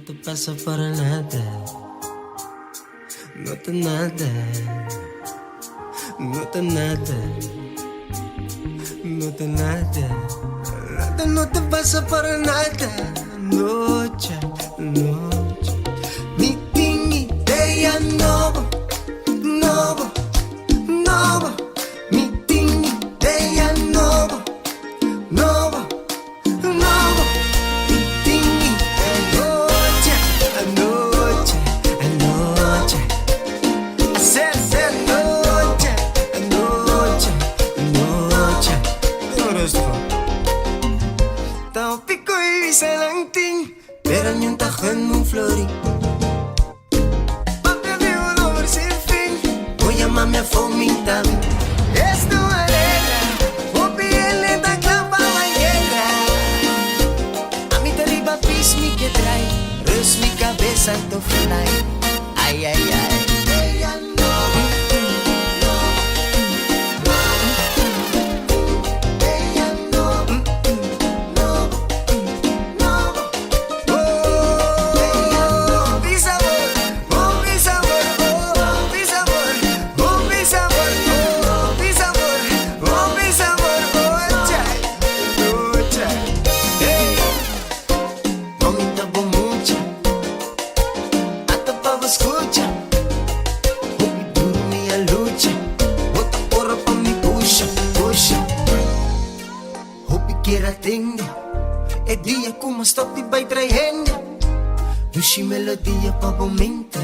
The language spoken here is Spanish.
te pasa para nada. No te nada. No te nada. No te nada. Nada no te pasa para nada. Noche, noche. Mi tingi de ya novo, novo, novo. Mi tingi de ya novo, novo, novo. Mi tingi de noche, anoche, anoche. Hacer noche, anoche, anoche. Ahora esto. Tao pico y se lang ting, pero ni un tajón un flori. Papi amigo no ver sin fin, voy a mami a fomentar. Esto alegra, o piel lenta clapa la guerra. A mi terriba pis mi que trae, rus mi cabeza to fly. Ay, ay, ay. Ella no. Escucha, hoy dormía lucha, bota porra pa' mi puxa, puxa. Hopi quiera tenga, é dia com uma stop e vai traindo. Dushi melodia pa' mente.